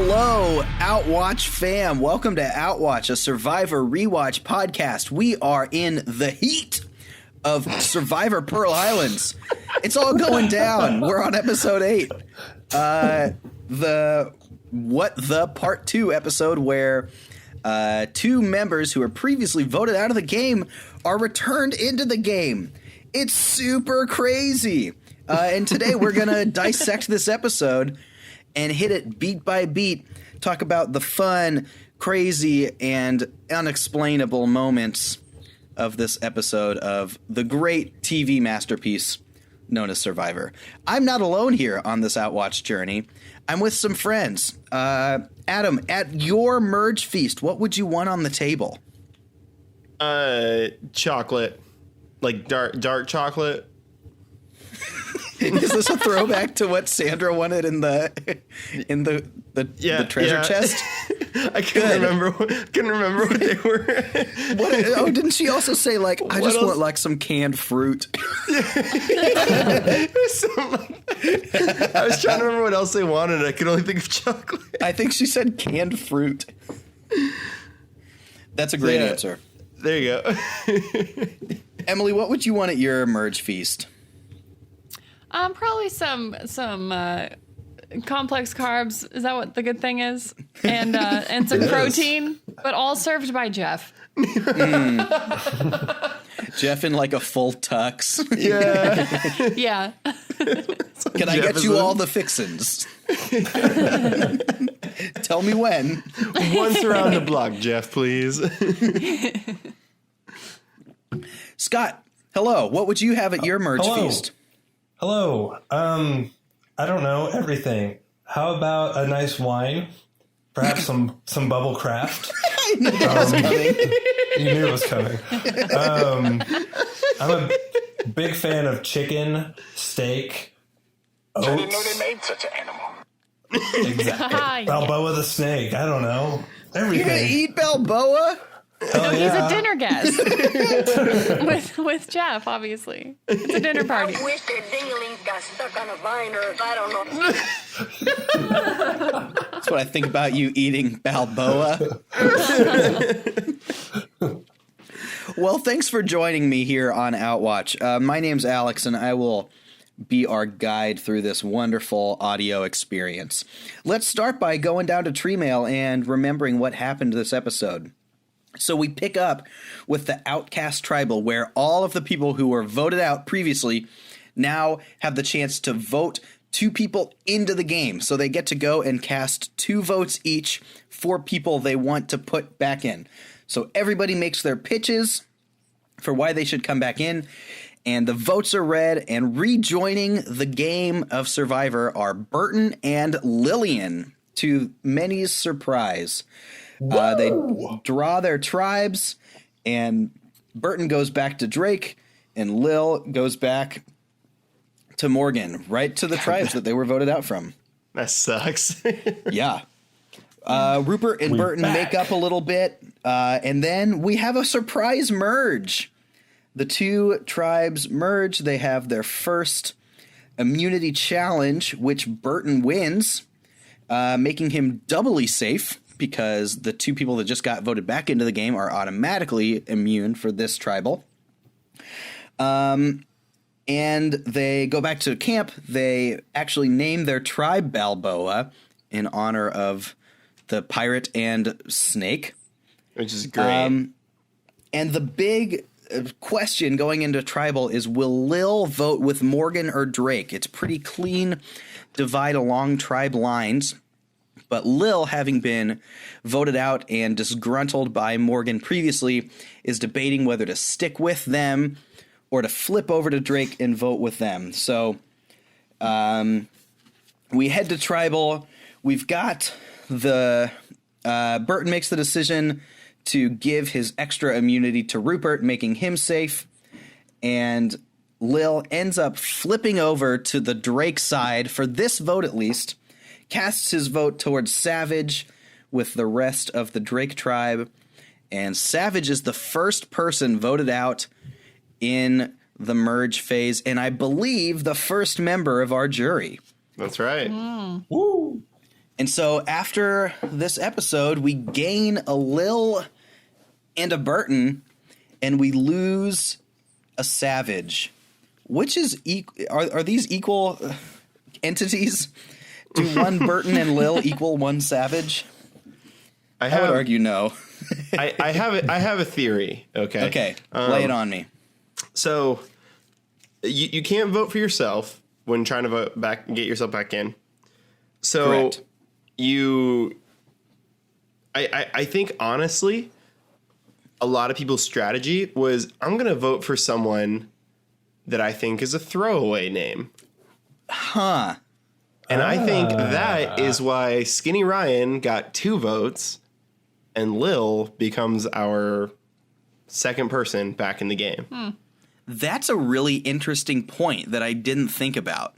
Hello, Outwatch fam. Welcome to Outwatch, a Survivor Rewatch podcast. We are in the heat of Survivor Pearl Islands. It's all going down. We're on episode 8. The part 2 episode where two members who were previously voted out of the game are returned into the game. It's super crazy. And today we're going to dissect this episode and hit it beat by beat, talk about the fun, crazy, and unexplainable moments of this episode of the great TV masterpiece known as Survivor. I'm not alone here on this Outwatch journey. I'm with some friends. Adam, at your merge feast, what would you want on the table? Chocolate. Like dark chocolate. Is this a throwback to what Sandra wanted in the treasure chest? I couldn't remember what they were. Didn't she also say like I just want like some canned fruit? I was trying to remember what else they wanted. I could only think of chocolate. I think she said canned fruit. That's a great answer. There you go. Emily, what would you want at your merge feast? Probably some complex carbs. Is that what the good thing is? And some protein, but all served by Jeff. Jeff in like a full tux. Yeah. Yeah. Can I get you all the fixins? Tell me when. Once around the block, Jeff, please. Scott, hello. What would you have at your merge feast? Hello. I don't know, everything. How about a nice wine? Perhaps some bubble craft. I knew it was coming. You knew it was coming. I'm a big fan of chicken, steak, oats. I didn't know they made such an animal. Exactly. Balboa the snake. I don't know. Everything. You're gonna eat Balboa? Oh, He's a dinner guest with Jeff, obviously. It's a dinner party. I wish their dinglings got stuck on a vine or I don't know. That's what I think about you eating Balboa. Well, thanks for joining me here on Outwatch. My name's Alex, and I will be our guide through this wonderful audio experience. Let's start by going down to Tree Mail and remembering what happened this episode. So we pick up with the Outcast Tribal, where all of the people who were voted out previously now have the chance to vote 2 people into the game. So they get to go and cast 2 votes each for people they want to put back in. So everybody makes their pitches for why they should come back in, and the votes are read, and rejoining the game of Survivor are Burton and Lillian, to many's surprise. They draw their tribes, and Burton goes back to Drake, and Lil goes back to Morgan, right to the tribes that they were voted out from. That sucks. Yeah. Rupert and Burton make up a little bit, and then we have a surprise merge. The 2 tribes merge. They have their first immunity challenge, which Burton wins, making him doubly safe, because the 2 people that just got voted back into the game are automatically immune for this tribal. And they go back to camp. They actually name their tribe Balboa in honor of the pirate and snake. Which is great. And the big question going into tribal is, will Lil vote with Morgan or Drake? It's pretty clean divide along tribe lines. But Lil, having been voted out and disgruntled by Morgan previously, is debating whether to stick with them or to flip over to Drake and vote with them. So we head to tribal. We've got the Burton makes the decision to give his extra immunity to Rupert, making him safe. And Lil ends up flipping over to the Drake side for this vote, at least. Casts his vote towards Savage with the rest of the Drake tribe, and Savage is the first person voted out in the merge phase, and I believe the first member of our jury. That's right. Woo! And so after this episode, we gain a Lil and a Burton, and we lose a Savage. Which is are these equal entities? Do one Burton and Lil equal one Savage? I would argue no. I have a theory. Okay. Okay. Lay it on me. So you can't vote for yourself when trying to vote back and get yourself back in. So Correct. I think honestly, a lot of people's strategy was I'm going to vote for someone that I think is a throwaway name. Huh. And I think that is why Skinny Ryan got 2 votes and Lil becomes our second person back in the game. That's a really interesting point that I didn't think about.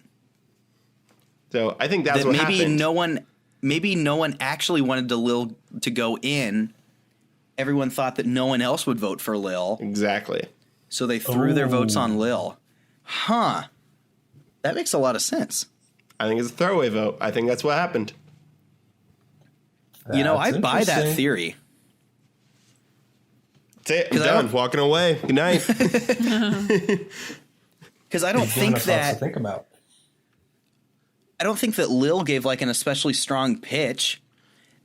So I think that's That what maybe happened. maybe no one actually wanted Lil to go in. Everyone thought that no one else would vote for Lil, Exactly. so they threw their votes on Lil. Huh. That makes a lot of sense. I think it's a throwaway vote. I think that's what happened. You know, That's I buy that interesting. theory. That's it. I'm 'Cause I done. don't- Walking away. Good night. Because I don't Given think us lots to that think about. I don't think that Lil gave like an especially strong pitch,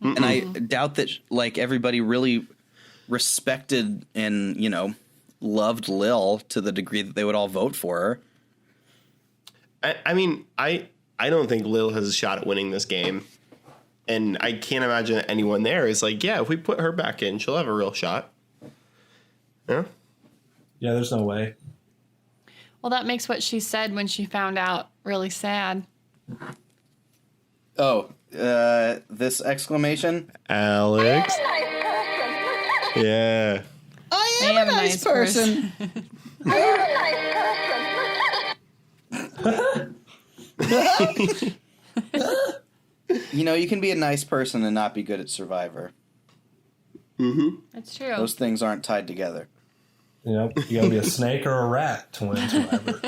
and I doubt that like everybody really respected and loved Lil to the degree that they would all vote for her. I mean, I don't think Lil has a shot at winning this game. And I can't imagine that anyone there is like, yeah, if we put her back in, she'll have a real shot. Yeah. Yeah, there's no way. Well, that makes what she said when she found out really sad. Oh, this exclamation. Alex. Yeah. I I am a nice person. You can be a nice person and not be good at Survivor. That's true. Those things aren't tied together. You know, you gotta be a snake or a rat to win Survivor.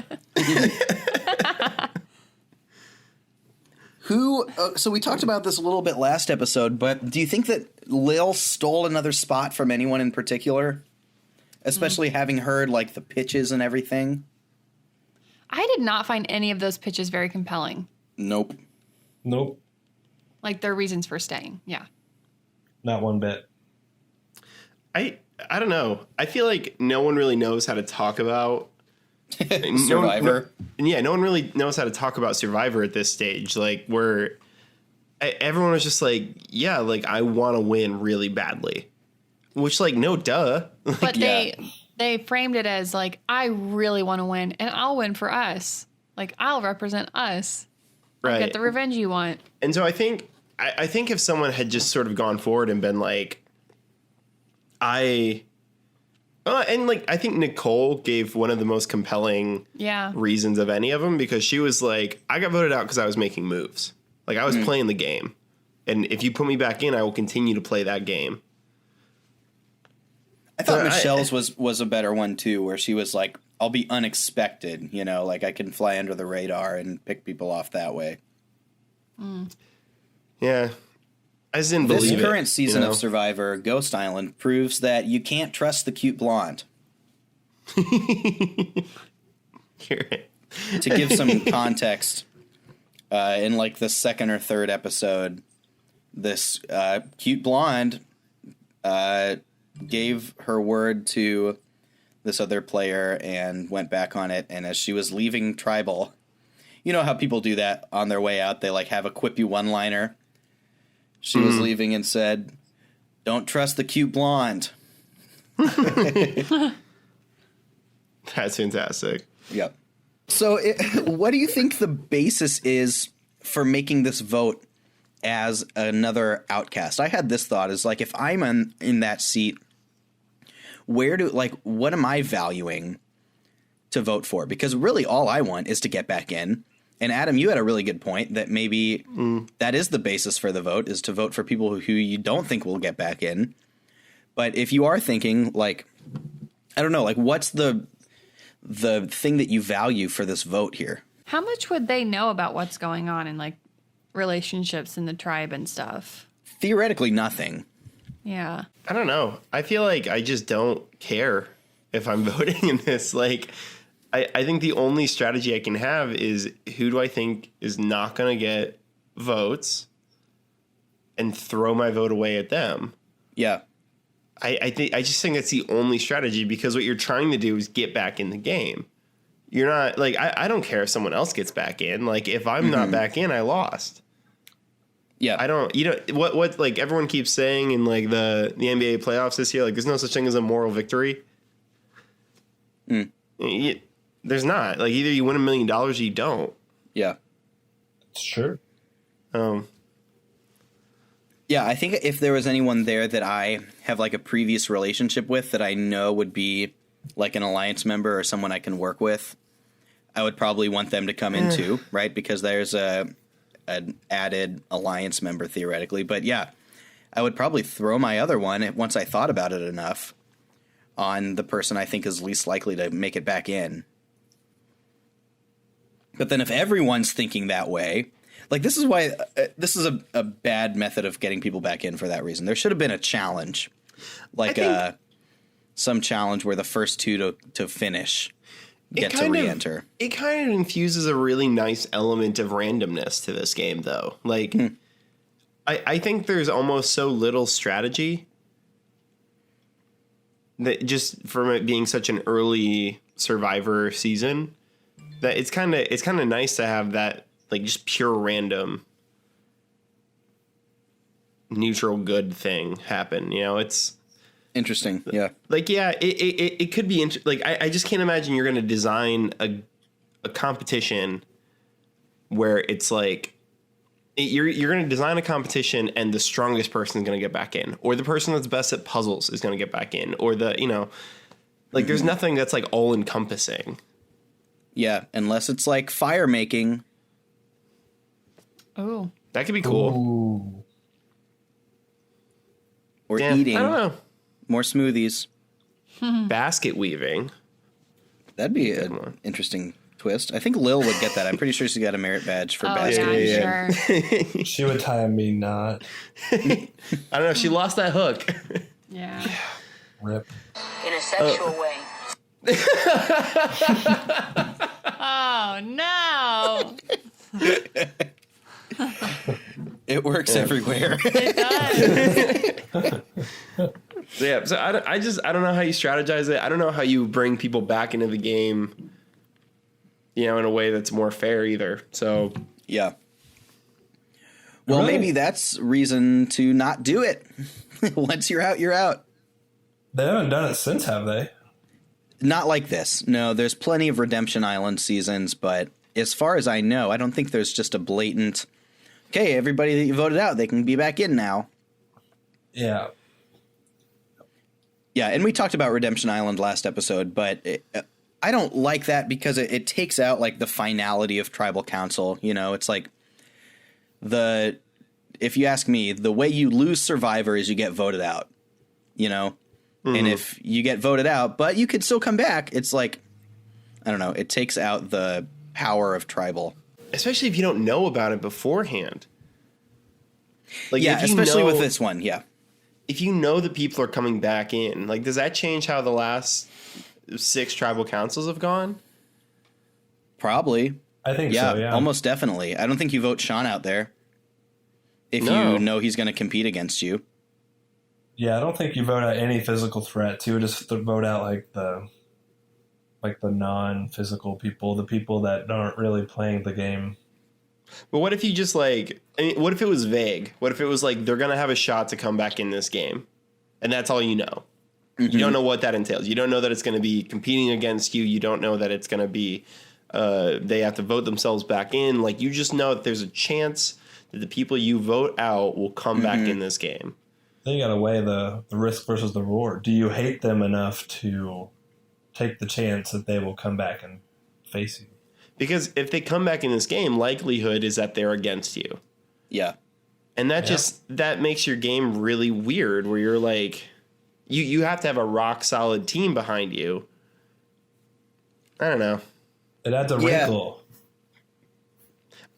So we talked about this a little bit last episode, but do you think that Lil stole another spot from anyone in particular? Especially having heard like the pitches and everything? I did not find any of those pitches very compelling. Nope. Nope, Like their reasons for staying. Yeah. not one bit. I don't know. I feel like no one really knows how to talk about Survivor. No one really knows how to talk about Survivor at this stage. Like everyone was just like, yeah, like I want to win really badly, which like no duh. But yeah. they framed it as like, I really want to win and I'll win for us. Like I'll represent us. Right. Get the revenge you want. And so I think if someone had just sort of gone forward and been like, I think Nicole gave one of the most compelling Yeah. reasons of any of them, because she was like, I got voted out because I was making moves. Like I was playing the game. And if you put me back in, I will continue to play that game. I thought Michelle's was a better one too, where she was like, I'll be unexpected, like I can fly under the radar and pick people off that way. Yeah. I just didn't This believe it. current season you know? of Survivor, Ghost Island, proves that you can't trust the cute blonde. You're right. To give some context, in like the second or third episode, this cute blonde gave her word to this other player and went back on it. And as she was leaving Tribal, you know how people do that on their way out? They like have a quippy one-liner. She was leaving and said, "Don't trust the cute blonde." That's fantastic. Yep. So what do you think the basis is for making this vote as another outcast? I had this thought is like, if I'm in that seat, what am I valuing to vote for? Because really all I want is to get back in. And Adam, you had a really good point that maybe that is the basis for the vote, is to vote for people who you don't think will get back in. But if you are thinking like, I don't know, like what's the thing that you value for this vote here? How much would they know about what's going on and like relationships in the tribe and stuff. Theoretically, nothing. Yeah. I don't know. I feel like I just don't care if I'm voting in this. Like, I think the only strategy I can have is who do I think is not going to get votes and throw my vote away at them. Yeah. I just think that's the only strategy, because what you're trying to do is get back in the game. You're not like, I don't care if someone else gets back in. Like, if I'm not back in, I lost. Yeah. I don't, what like everyone keeps saying in like the NBA playoffs this year, like there's no such thing as a moral victory. There's not. Like, either you win $1 million or you don't. Yeah. It's true. Yeah, I think if there was anyone there that I have like a previous relationship with that I know would be like an alliance member or someone I can work with, I would probably want them to come in too, right? Because there's an added alliance member theoretically. But yeah, I would probably throw my other one, once I thought about it enough, on the person I think is least likely to make it back in. But then if everyone's thinking that way, like, this is why this is a bad method of getting people back in for that reason. There should have been a challenge, like some challenge where the first two to finish get to re-enter. It kind of infuses a really nice element of randomness to this game, though. Like, I think there's almost so little strategy that, just from it being such an early Survivor season, that it's kind of nice to have that, like, just pure random neutral good thing happen. You know, it's Interesting. Yeah. like, yeah, it could be like, I just can't imagine you're going to design a competition where it's like you're going to design a competition and the strongest person is going to get back in, or the person that's best at puzzles is going to get back in, or like there's nothing that's like all encompassing. Yeah, unless it's like fire making. Oh. That could be cool. Ooh. Or Yeah, eating I don't know. more smoothies. Basket weaving. That'd be an interesting twist. I think Lil would get that. I'm pretty sure she got a merit badge for Oh, basket. yeah, sure. She would tie a me knot. I don't know. She lost that hook. Yeah. Rip. In a sexual way. Oh, no. It works everywhere. It does. Yeah. So I don't know how you strategize it. I don't know how you bring people back into the game, in a way that's more fair either. So Yeah. Well, Really? maybe that's reason to not do it. Once you're out, you're out. They haven't done it since, have they? Not like this. No, there's plenty of Redemption Island seasons, but as far as I know, I don't think there's just a blatant, okay, everybody that you voted out, they can be back in now. Yeah. Yeah, and we talked about Redemption Island last episode, but I don't like that because it takes out like the finality of Tribal Council. It's like if you ask me, the way you lose Survivor is you get voted out, And if you get voted out, but you could still come back, it's like, I don't know, it takes out the power of Tribal. especially if you don't know about it beforehand. Like, Yeah, if you especially know- with this one, yeah. If you know that people are coming back in, like, does that change how the last 6 tribal councils have gone? Probably. I think Yeah, so, yeah. almost definitely. I don't think you vote Sean out there if No. you know he's going to compete against you. Yeah, I don't think you vote out any physical threats. You would just vote out like the non-physical people, the people that aren't really playing the game. But what if you just what if it was vague? What if it was like, they're going to have a shot to come back in this game, and that's all you know? You don't know what that entails. You don't know that it's going to be competing against you. You don't know that it's going to be they have to vote themselves back in. Like, you just know that there's a chance that the people you vote out will come back in this game. Then you got to weigh the risk versus the reward. Do you hate them enough to take the chance that they will come back and face you? Because if they come back in this game, likelihood is that they're against you. Yeah. And that that makes your game really weird, where you're like, you have to have a rock solid team behind you. I don't know. It adds a Yeah. wrinkle.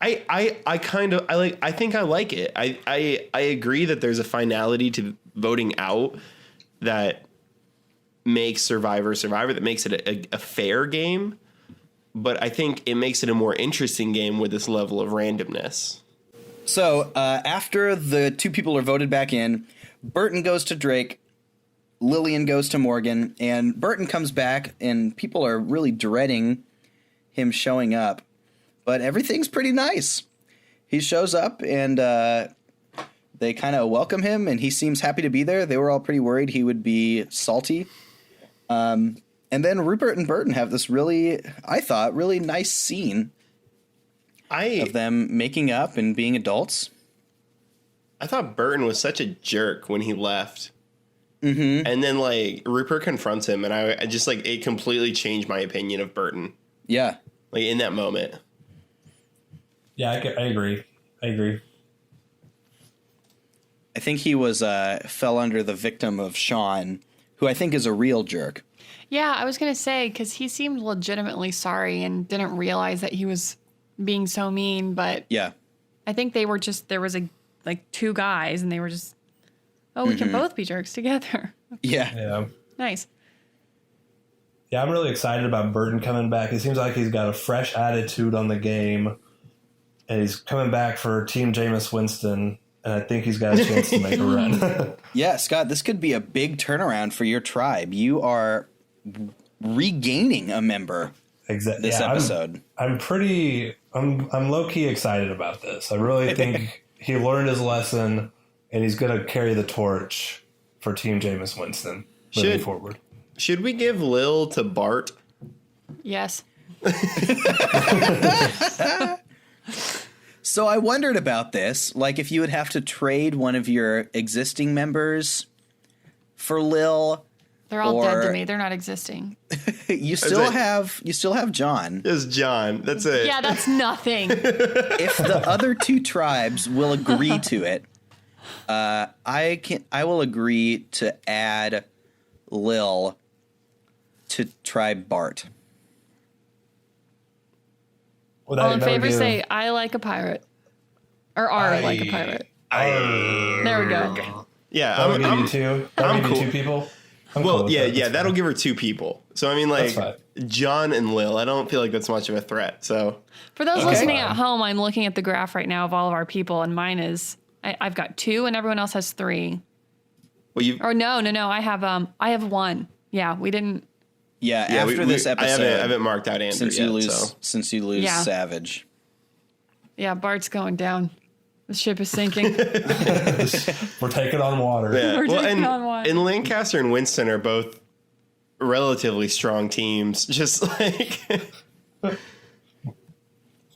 I think I like it. I agree that there's a finality to voting out that makes Survivor, that makes it a fair game. But I think it makes it a more interesting game with this level of randomness. So after the two people are voted back in, Burton goes to Drake, Lillian goes to Morgan, and Burton comes back, and people are really dreading him showing up. But everything's pretty nice. He shows up, and they kind of welcome him, and he seems happy to be there. They were all pretty worried he would be salty. And then Rupert and Burton have this really nice scene of them making up and being adults. I thought Burton was such a jerk when he left. Mm-hmm. And then, like, Rupert confronts him, and I just, like, it completely changed my opinion of Burton. Yeah. Like, in that moment. Yeah, I agree. I think he was fell under the victim of Sean, who I think is a real jerk. Yeah, I was going to say, because he seemed legitimately sorry and didn't realize that he was being so mean. But yeah, I think there was two guys, and they were just, we can both be jerks together. Yeah. Nice. Yeah, I'm really excited about Burton coming back. It seems like he's got a fresh attitude on the game. And he's coming back for Team Jameis Winston. And I think he's got a chance to make a run. Yeah, Scott, this could be a big turnaround for your tribe. You are regaining a member this episode. I'm low-key excited about this. I really think he learned his lesson, and he's going to carry the torch for Team Jameis Winston moving forward. Should we give Lil to Bart? Yes. So I wondered about this, like if you would have to trade one of your existing members for Lil. They're all dead to me. They're not existing. You still have John. It's John. That's it. Yeah, that's nothing. If the other two tribes will agree to it, I will agree to add Lil to tribe Bart. All in favor say, I like a pirate. Or are like a pirate. There we go. Yeah, I'm cool. Two people? Cool that'll give her two people. So, I mean, like, John and Lil, I don't feel like that's much of a threat. So, for those listening at home, I'm looking at the graph right now of all of our people, and mine is, I've got 2 and everyone else has 3. Well, no, I have 1. Yeah, we didn't. Yeah, after this episode, I haven't marked out Andrew since you lose Savage. Yeah, Bart's going down. The ship is sinking. We're taking on water. Yeah. We're taking on water. And Lancaster and Winston are both relatively strong teams. Just like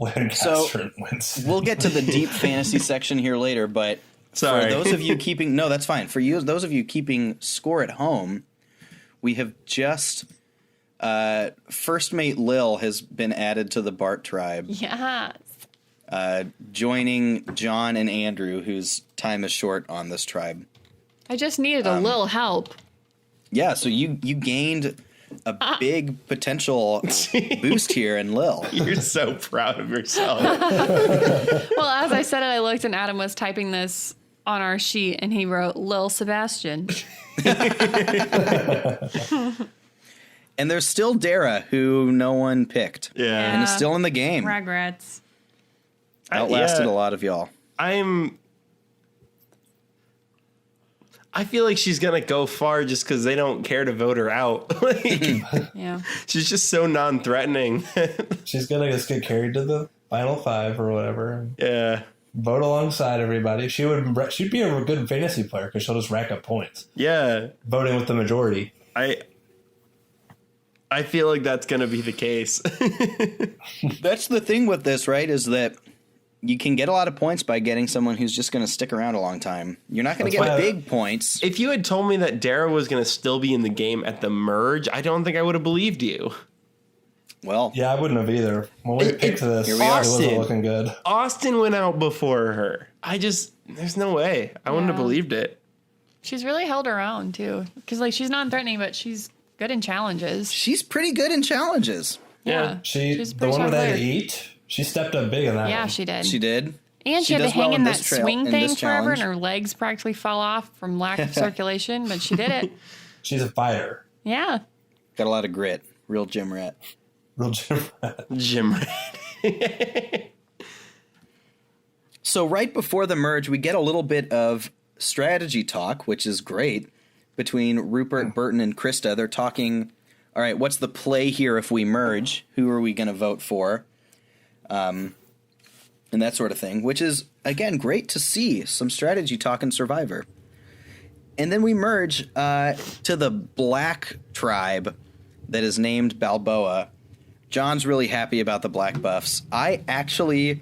Lancaster and Winston. We'll get to the deep fantasy section here later, but for those of you keeping that's fine. For you, those of you keeping score at home, we have just first mate Lil has been added to the Bart tribe. Yes. Joining John and Andrew, whose time is short on this tribe. I just needed a little help. Yeah, so you gained a big potential boost here in Lil. You're so proud of yourself. Well, as I said it, I looked and Adam was typing this on our sheet, and he wrote Lil Sebastian. And there's still Dara, who no one picked. Yeah. And is still in the game. Regrets. Outlasted a lot of y'all. I feel like she's going to go far just because they don't care to vote her out. Yeah. She's just so non-threatening. She's going to just get carried to the final 5 or whatever. Yeah. Vote alongside everybody. She'd be a good fantasy player because she'll just rack up points. Yeah. Voting with the majority. I feel like that's going to be the case. That's the thing with this, right, is that you can get a lot of points by getting someone who's just going to stick around a long time. You're not going to get big points. If you had told me that Dara was going to still be in the game at the merge, I don't think I would have believed you. Well, yeah, I wouldn't have either. When we picked this, it wasn't looking good. Austin went out before her. There's no way. I wouldn't have believed it. She's really held her own, too. Because, like, she's non-threatening, but she's good in challenges. She's pretty good in challenges. Yeah. The one where they eat, She stepped up big in that Yeah, one. she did. She did. And she had to does hang well in that this trail- swing in thing this forever, and challenge. her legs practically fell off from lack of circulation, but she did it. She's a fighter. Yeah. Got a lot of grit. Real gym rat. Real gym rat. Jim. So right before the merge, we get a little bit of strategy talk, which is great, between Rupert, Burton, and Krista. They're talking, all right, what's the play here if we merge? Who are we going to vote for? And that sort of thing, which is, again, great to see some strategy talk in Survivor. And then we merge to the black tribe that is named Balboa. John's really happy about the black buffs. I actually,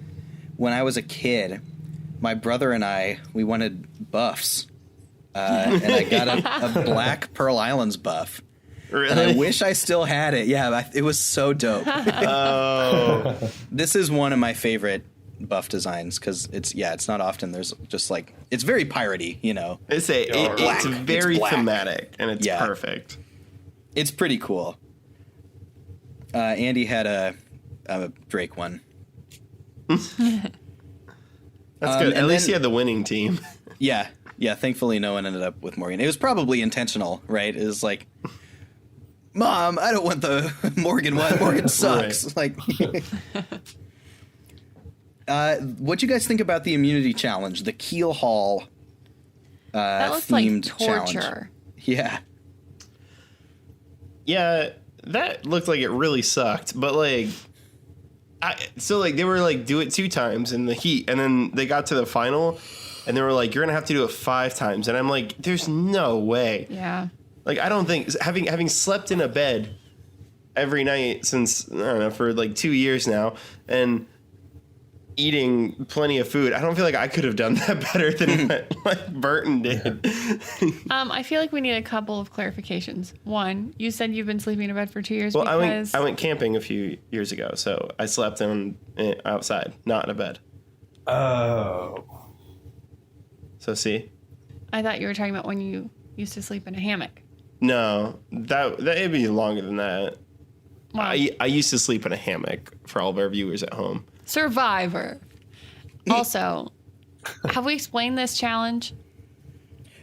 when I was a kid, my brother and we wanted buffs. And I got a black Pearl Islands buff. Really? And I wish I still had it. Yeah, it was so dope. Oh. This is one of my favorite buff designs because it's not often there's just like, it's very piratey, you know. It's very black. thematic, and it's perfect. It's pretty cool. Andy had a Drake one. That's good. At least he had the winning team. Yeah. Thankfully, no one ended up with Morgan. It was probably intentional, right? It was like, Mom, I don't want the Morgan one. Morgan sucks. Like, what'd you guys think about the immunity challenge, the keel haul? That looks like themed torture. challenge? Yeah. Yeah, that looked like it really sucked. But like, they were like, do it 2 times in the heat, and then they got to the final. And they were like, you're going to have to do it 5 times. And I'm like, there's no way. Yeah. Like, I don't think, having slept in a bed every night since, I don't know, for like 2 years now, and eating plenty of food, I don't feel like I could have done that better than what Burton did. I feel like we need a couple of clarifications. One, you said you've been sleeping in bed for 2 years Well, because... I went camping a few years ago, so I slept outside, not in a bed. Oh. So see? I thought you were talking about when you used to sleep in a hammock. No, that'd be longer than that. Wow. I used to sleep in a hammock for all of our viewers at home. Survivor. Also, have we explained this challenge?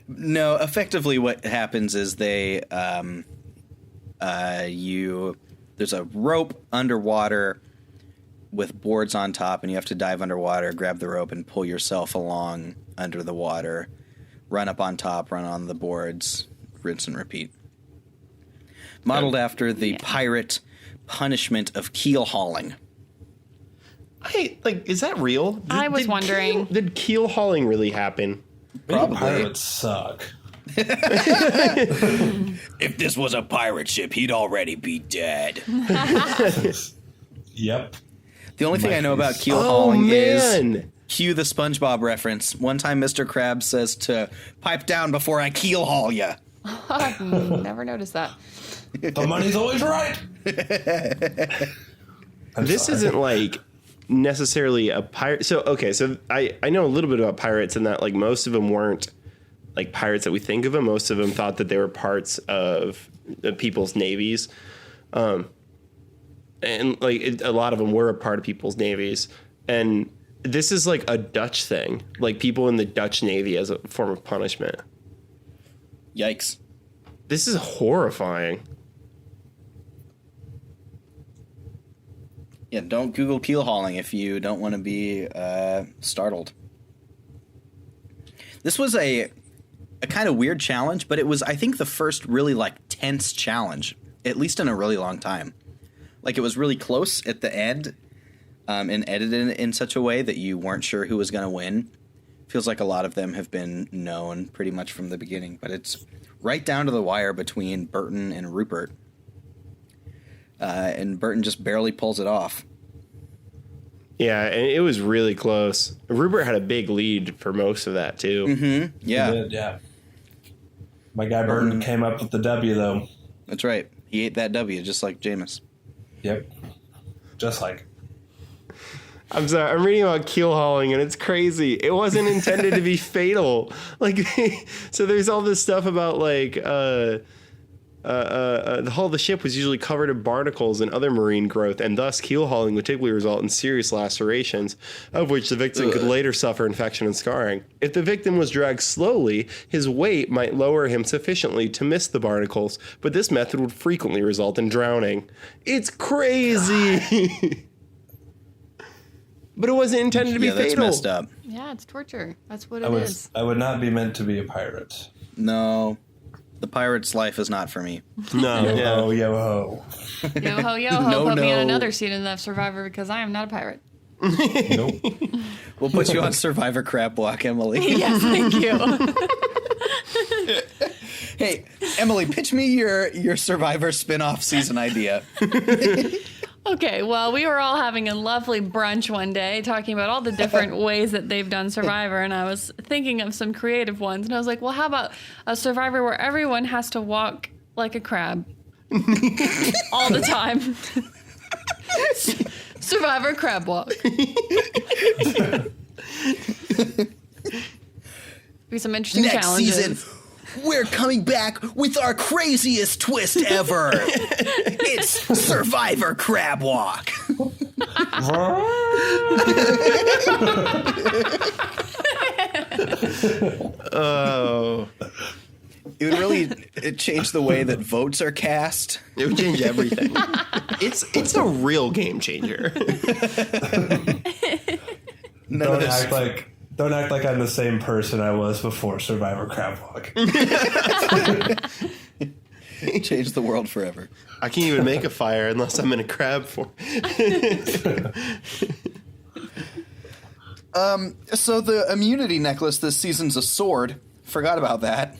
No, effectively what happens is there's a rope underwater with boards on top, and you have to dive underwater, grab the rope, and pull yourself along under the water, run up on top, run on the boards, rinse and repeat. Modeled after the pirate punishment of keel hauling. Is that real? I was wondering. Did keel hauling really happen? Probably. Pirates suck. If this was a pirate ship, he'd already be dead. Yep. The only thing I know about keel hauling is cue the SpongeBob reference. One time Mr. Krabs says to pipe down before I keel haul ya. Never noticed that. The money's always right. This isn't like necessarily a pirate. So I know a little bit about pirates in that like most of them weren't like pirates that we think of them. Most of them thought that they were parts of the people's navies. And like a lot of them were a part of people's navies. And this is like a Dutch thing, like people in the Dutch Navy as a form of punishment. Yikes. This is horrifying. Yeah, don't Google keel hauling if you don't want to be startled. This was a kind of weird challenge, but it was, I think, the first really like tense challenge, at least in a really long time. Like it was really close at the end, and edited in such a way that you weren't sure who was going to win. Feels like a lot of them have been known pretty much from the beginning, but it's right down to the wire between Burton and Rupert. And Burton just barely pulls it off. Yeah, and it was really close. Rupert had a big lead for most of that, too. Mm-hmm. Yeah. He did, yeah. My guy Burton came up with the W, though. That's right. He ate that W just like Jameis. Yep. Just like. I'm sorry. I'm reading about keel hauling, and it's crazy. It wasn't intended to be fatal. Like, so there's all this stuff about, like, the hull of the ship was usually covered in barnacles and other marine growth, and thus keel hauling would typically result in serious lacerations, of which the victim could later suffer infection and scarring. If the victim was dragged slowly, his weight might lower him sufficiently to miss the barnacles, but this method would frequently result in drowning. It's crazy! But it wasn't intended to be that's fatal. Messed up. Yeah, it's torture. That's what it is. I would not be meant to be a pirate. No, the pirate's life is not for me. No, yeah. Oh, yo ho. Yo ho, yo ho. No, Put me on no. another seat in the Survivor because I am not a pirate. Nope. We'll put you on Survivor Crab Walk, Emily. Yes, thank you. Hey, Emily, pitch me your Survivor spin-off season idea. Okay, well, we were all having a lovely brunch one day talking about all the different ways that they've done Survivor, and I was thinking of some creative ones, and I was like, well, how about a Survivor where everyone has to walk like a crab all the time? Survivor Crab Walk. Be some interesting Next challenges. season, we're coming back with our craziest twist ever. It's Survivor Crab Walk. Oh. It would really change the way that votes are cast. It would change everything. It's a real game changer. Don't act like I'm the same person I was before Survivor Crab Walk. Change the world forever. I can't even make a fire unless I'm in a crab form. So the immunity necklace this season's a sword. Forgot about that.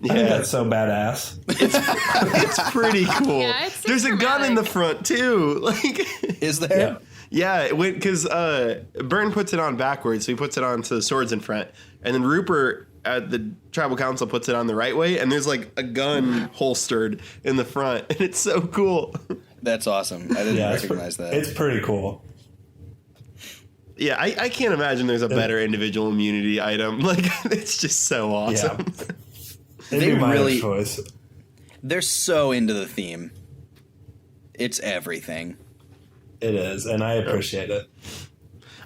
I think that's so badass. It's pretty cool. Yeah, it's There's a gun in the dramatic. front too. Like, Is there? yeah, it went because Byrne puts it on backwards, so he puts it on to the swords in front, and then Rupert at the tribal council puts it on the right way, and there's like a gun holstered in the front, and it's so cool. That's awesome. I didn't recognize that. It's pretty cool. Yeah, I can't imagine there's a better individual immunity item. Like, it's just so awesome. Yeah. It'd They be my really- choice. They're so into the theme. It's everything. It is, and I appreciate it.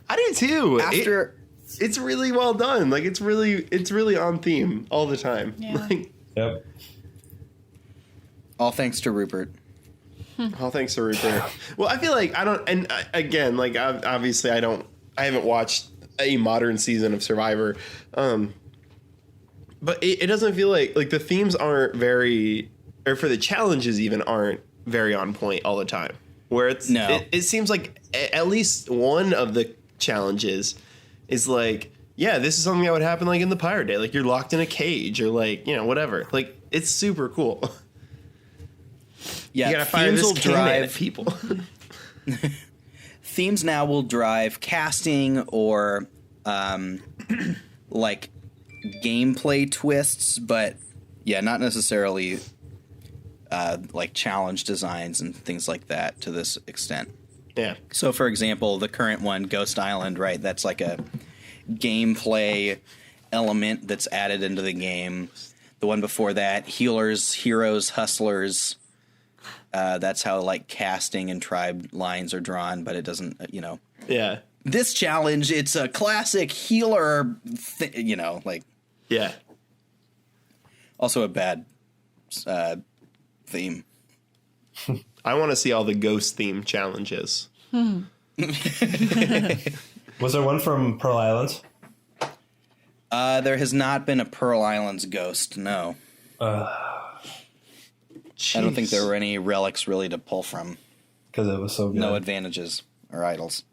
I do too. After It's really well done. Like, it's really on theme all the time. Yeah. Like, Yep. all thanks to Rupert. all thanks to Rupert. Well, I feel like again, like, obviously I haven't watched a modern season of Survivor. But it doesn't feel like the themes aren't very, or for the challenges even aren't very on point all the time. Where it seems like at least one of the challenges is like, yeah, this is something that would happen like in the Pirate Day. Like, you're locked in a cage or like, whatever. Like, it's super cool. Yeah, You gotta fire themes this will cannon at drive people. themes now will drive casting or like gameplay twists, but yeah, not necessarily like challenge designs and things like that to this extent. Yeah. So, for example, the current one, Ghost Island, right? That's like a gameplay element that's added into the game. The one before that, Healers, Heroes, Hustlers. That's how like casting and tribe lines are drawn, but it doesn't, Yeah. This challenge, it's a classic healer, like Yeah. also a bad theme. I want to see all the ghost theme challenges. Was there one from Pearl Islands? There has not been a Pearl Islands ghost, no. I don't think there were any relics really to pull from. Because it was so good. No advantages or idols.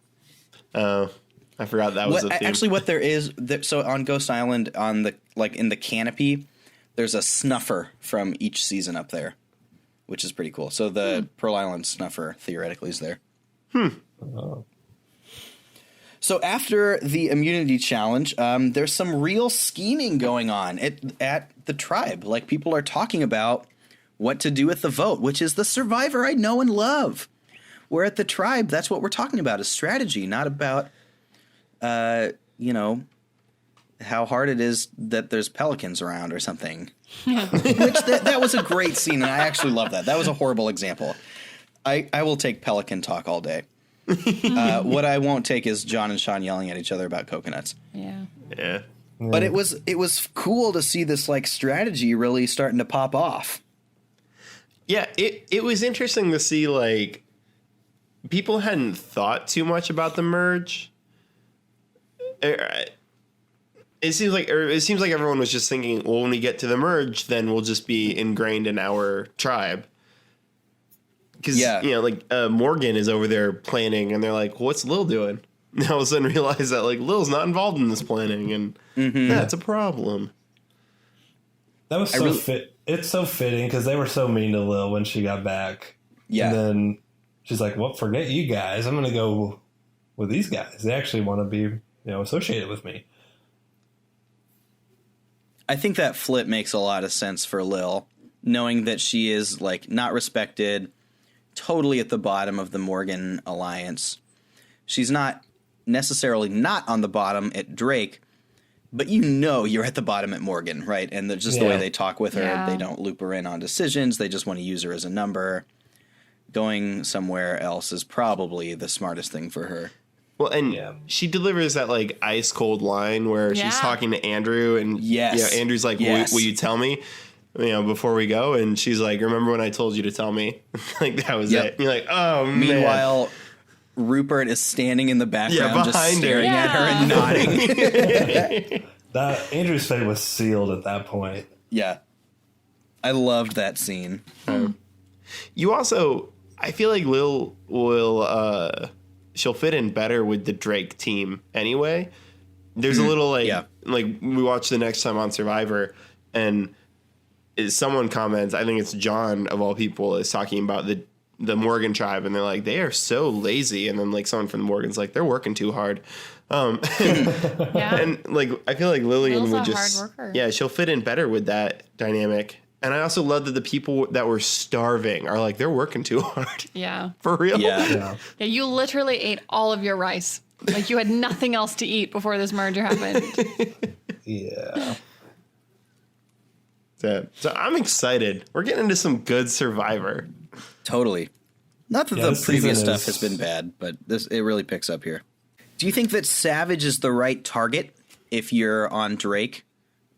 Oh, I forgot that was a theme. Actually, what there is, so on Ghost Island, on the in the canopy, there's a snuffer from each season up there, which is pretty cool. So the Pearl Island snuffer theoretically is there. So after the immunity challenge, there's some real scheming going on at the tribe. Like, people are talking about what to do with the vote, which is the Survivor I know and love. We're at the tribe. That's what we're talking about, is strategy, not about, how hard it is that there's pelicans around or something. Which that was a great scene, and I actually love that. That was a horrible example. I will take pelican talk all day. What I won't take is John and Sean yelling at each other about coconuts. Yeah. Yeah. But it was cool to see this like strategy really starting to pop off. Yeah, it was interesting to see, like, people hadn't thought too much about the merge. It seems like everyone was just thinking, well, when we get to the merge, then we'll just be ingrained in our tribe. Because, Morgan is over there planning, and they're like, what's Lil doing? And all of a sudden realize that, like, Lil's not involved in this planning, and that's a problem. That was It's so fitting because they were so mean to Lil when she got back. Yeah. And then she's like, well, forget you guys. I'm going to go with these guys. They actually want to be, associated with me. I think that flip makes a lot of sense for Lil, knowing that she is like not respected, totally at the bottom of the Morgan alliance. She's not necessarily not on the bottom at Drake, but you're at the bottom at Morgan, right? And just the way they talk with her, they don't loop her in on decisions. They just want to use her as a number. Going somewhere else is probably the smartest thing for her. Well, and she delivers that like ice cold line where she's talking to Andrew, and Andrew's like, will you tell me, before we go? And she's like, remember when I told you to tell me? Like that was it. And you're like, oh man. Meanwhile, Rupert is standing in the background, just staring at her and nodding. That Andrew's fate was sealed at that point. Yeah, I loved that scene. You also, I feel like Lil will. She'll fit in better with the Drake team anyway. There's a little like we watch the next time on Survivor, and someone comments, I think it's John of all people, is talking about the Morgan tribe, and they're like, they are so lazy, and then like someone from the Morgan's like, they're working too hard. And like I feel like Lillian Lil's would a just hard worker. she'll fit in better with that dynamic. And I also love that the people that were starving are like, they're working too hard. Yeah. For real. Yeah. Yeah, you literally ate all of your rice. Like you had nothing else to eat before this merger happened. Yeah. So I'm excited. We're getting into some good Survivor. Totally. Not that this the previous season stuff has been bad, but it really picks up here. Do you think that Savage is the right target if you're on Drake?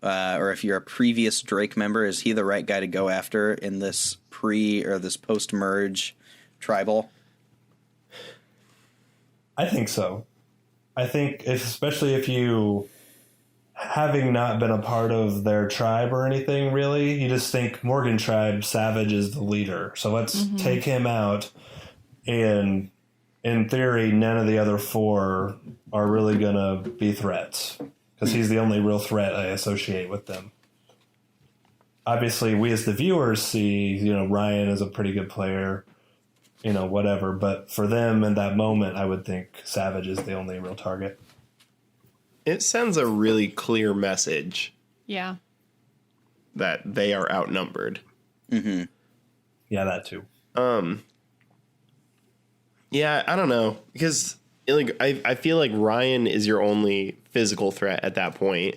Or if you're a previous Drake member, is he the right guy to go after in this this post-merge tribal? I think so. I think especially if you, having not been a part of their tribe or anything really, you just think Morgan tribe, Savage is the leader. So let's take him out, and in theory, none of the other four are really going to be threats. Because he's the only real threat I associate with them. Obviously, we as the viewers see, Ryan is a pretty good player, whatever. But for them in that moment, I would think Savage is the only real target. It sends a really clear message. Yeah. That they are outnumbered. Mm-hmm. Yeah, that too. Yeah, I don't know. Because like I feel like Ryan is your only physical threat at that point.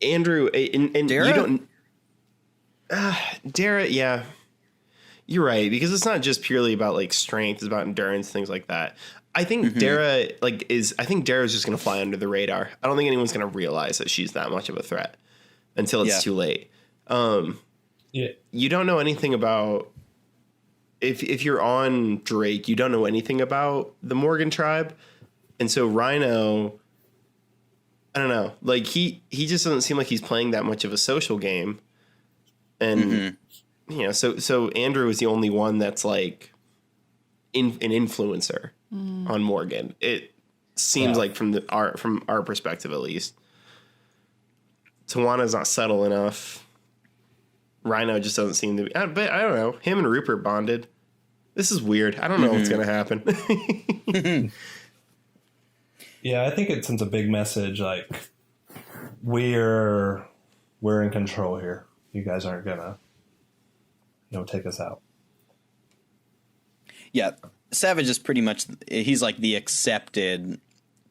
Andrew and Dara? you don't. Dara, yeah, you're right, because it's not just purely about like strength; it's about endurance, things like that. I think Dara I think Dara's just gonna fly under the radar. I don't think anyone's gonna realize that she's that much of a threat until it's too late. You don't know anything about. If you're on Drake, you don't know anything about the Morgan tribe. And so Rhino, I don't know, like he just doesn't seem like he's playing that much of a social game. And, so Andrew is the only one that's like an influencer on Morgan. It seems like from our perspective, at least. Tawana's not subtle enough. Rhino just doesn't seem to be, but I don't know. Him and Rupert bonded. This is weird. I don't know what's going to happen. Yeah, I think it sends a big message, like, we're in control here. You guys aren't gonna, take us out. Yeah, Savage is pretty much, he's like the accepted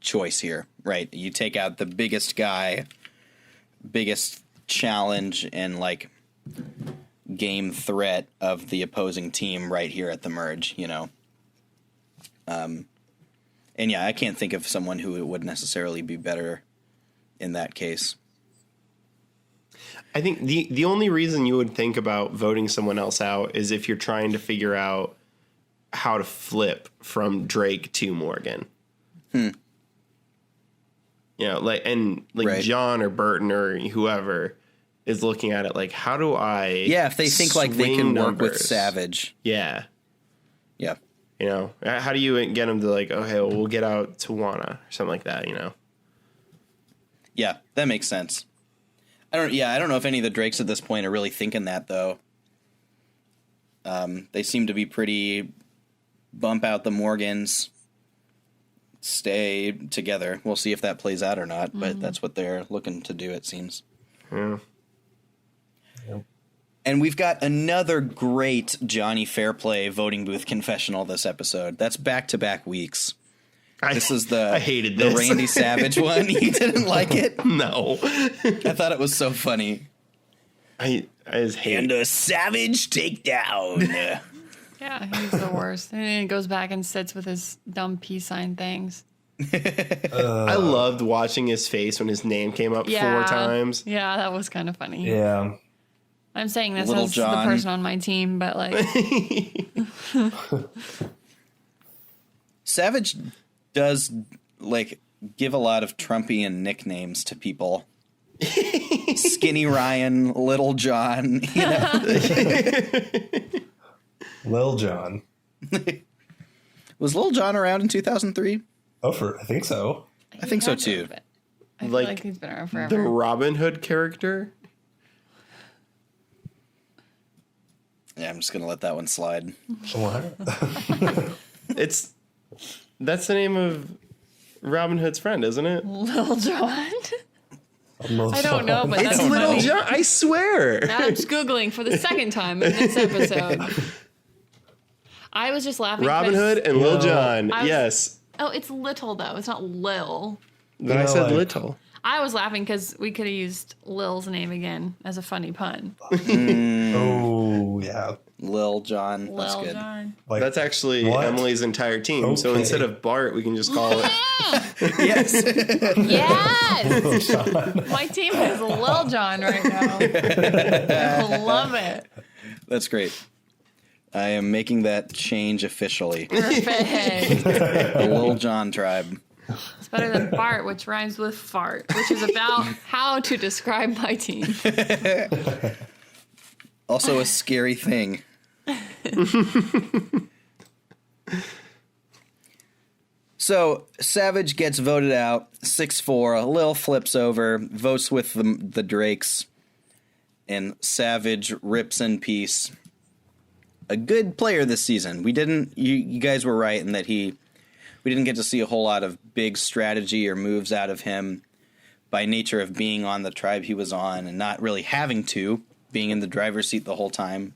choice here, right? You take out the biggest guy, biggest challenge, and like game threat of the opposing team right here at the merge, you know. And yeah, I can't think of someone who would necessarily be better in that case. I think the only reason you would think about voting someone else out is if you're trying to figure out how to flip from Drake to Morgan. You know, like Right. John or Burton or whoever is looking at it like, how do I? Yeah, if they think like they swing can work with numbers? Savage. Yeah. Yeah. You know, how do you get them to like, okay, well, we'll get out Tawana or something like that, you know? Yeah, that makes sense. I don't know if any of the Drakes at this point are really thinking that though. They seem to be pretty bump out the Morgans, stay together. We'll see if that plays out or not, but that's what they're looking to do, it seems. Yeah. And we've got another great Johnny Fairplay voting booth confessional this episode. That's back-to-back weeks. This is the I hated the this. Randy Savage one. You didn't like it? No. I thought it was so funny. I just hate And a savage takedown. Yeah, he's the worst. And then he goes back and sits with his dumb peace sign things. I loved watching his face when his name came up 4 times. Yeah, that was kind of funny. Yeah. I'm saying this Little as John. the person on my team, but like, Savage does like give a lot of Trumpian nicknames to people. Skinny Ryan, Little John, you know. Lil Jon. Was Little John around in 2003? I think so. I think so had to too. have been. I feel Like, like he's been around The forever. Robin Hood character. Yeah, I'm just gonna let that one slide. What? That's the name of Robin Hood's friend, isn't it? Little John. Lil I don't know, Jon. but that's It's Little funny. John. I swear. Now I'm just Googling for the second time in this episode. I was just laughing. Robin 'cause- Hood and Lil No. Jon. I was- Yes. Oh, it's little though. It's not Lil. Then I know, said like- little. I was laughing because we could have used Lil's name again as a funny pun. Oh, yeah. Lil John. That's Lil good. John. Like, That's actually what? Emily's entire team. So Okay. instead of Bart, we can just call it. Yes. Yes! My team is Lil John right now. I love it. That's great. I am making that change officially. Perfect. The Lil John tribe. It's better than Bart, which rhymes with fart, which is about how to describe my team. Also a scary thing. So Savage gets voted out 6-4. Lil flips over, votes with the Drakes, and Savage rips in peace. A good player this season. We didn't. You guys were right in that we didn't get to see a whole lot of big strategy or moves out of him by nature of being on the tribe he was on and not really having to, being in the driver's seat the whole time.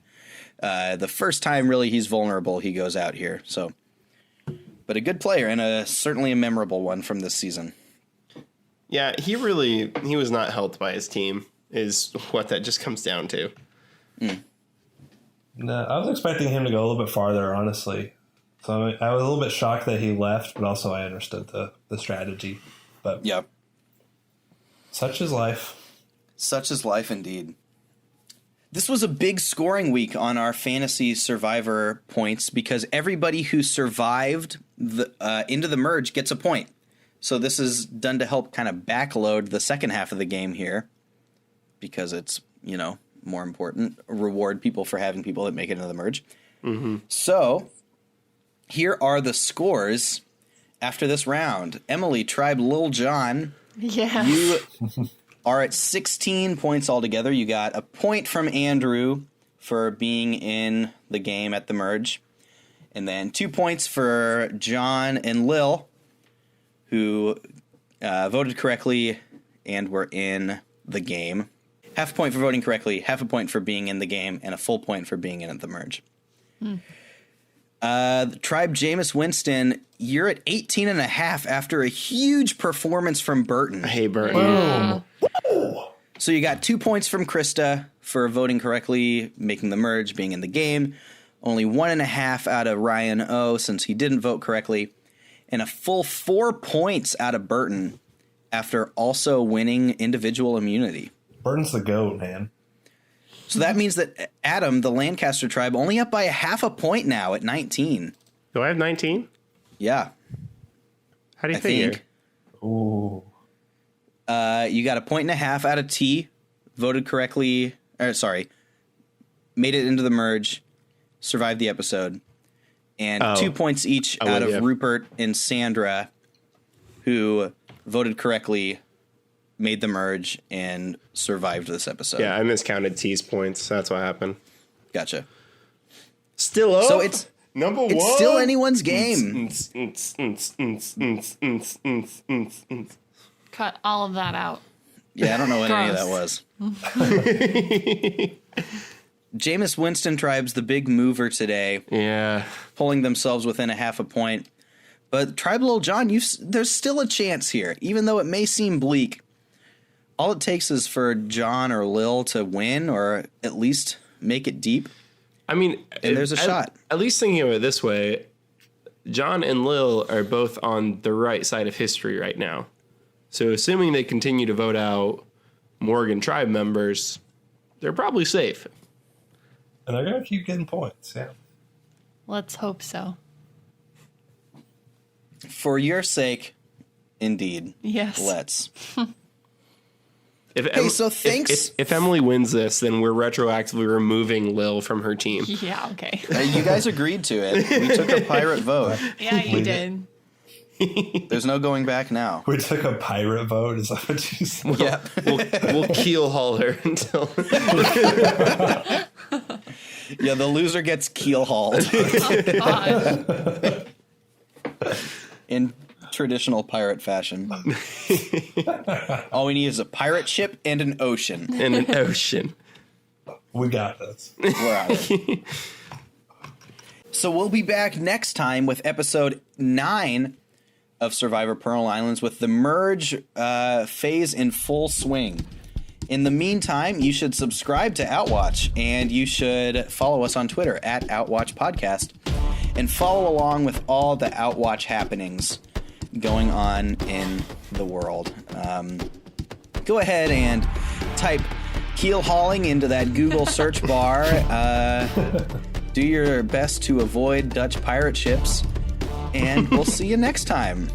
The first time really he's vulnerable, he goes out here. So, but a good player and certainly a memorable one from this season. Yeah, he was not helped by his team, is what that just comes down to. No, I was expecting him to go a little bit farther, honestly. So I was a little bit shocked that he left, but also I understood the strategy. But Yeah. such is life. Such is life indeed. This was a big scoring week on our fantasy survivor points because everybody who survived into the merge gets a point. So this is done to help kind of backload the second half of the game here because it's, more important. Reward people for having people that make it into the merge. Mm-hmm. So here are the scores after this round. Emily, Tribe Lil Jon, Yeah. you are at 16 points altogether. You got a point from Andrew for being in the game at the merge. And then 2 points for John and Lil, who voted correctly and were in the game. Half a point for voting correctly, half a point for being in the game, and a full point for being in at the merge. The tribe Jameis Winston, you're at 18.5 after a huge performance from Burton. Hey, Burton. Yeah. So you got 2 points from Krista for voting correctly, making the merge, being in the game. Only 1.5 out of Ryan O, since he didn't vote correctly. And a full 4 points out of Burton after also winning individual immunity. Burton's the GOAT, man. So that means that Adam, the Lancaster tribe, only up by a half a point now at 19. Do I have 19? Yeah, How do you I figure? think. Ooh. You got a 1.5 out of T, voted correctly, made it into the merge, survived the episode, and 2 points each out of Rupert and Sandra, who voted correctly, made the merge, and survived this episode. Yeah, I miscounted T's points. That's what happened. Gotcha. Still up? So it's number one. It's still anyone's game. Cut all of that out. Yeah, I don't know what any of that Gross. was. Jameis Winston tribe's the big mover today, Yeah. pulling themselves within a half a point. But Tribe Lil John, there's still a chance here, even though it may seem bleak. All it takes is for John or Lil to win, or at least make it deep. I mean, And there's a shot. At least thinking of it this way, John and Lil are both on the right side of history right now. So assuming they continue to vote out Morgan tribe members, they're probably safe. And they're going to keep getting points, yeah. Let's hope so. For your sake, indeed. Yes. Let's. So thanks. If Emily wins this, then we're retroactively removing Lil from her team. Yeah, okay. You guys agreed to it. We took a pirate vote. Yeah, you did. There's no going back now. We took a pirate vote, is that what you said? Yeah. We'll keel haul her until. Yeah, the loser gets keel hauled God. in traditional pirate fashion. All we need is a pirate ship and an ocean. In an ocean. We got this. We're out of it. So we'll be back next time with episode 9 of Survivor Pearl Islands with the merge phase in full swing. In the meantime, you should subscribe to Outwatch, and you should follow us on Twitter at Outwatch Podcast, and follow along with all the Outwatch happenings going on in the world. Go ahead and type keel hauling into that Google search bar. Do your best to avoid Dutch pirate ships, and we'll see you next time.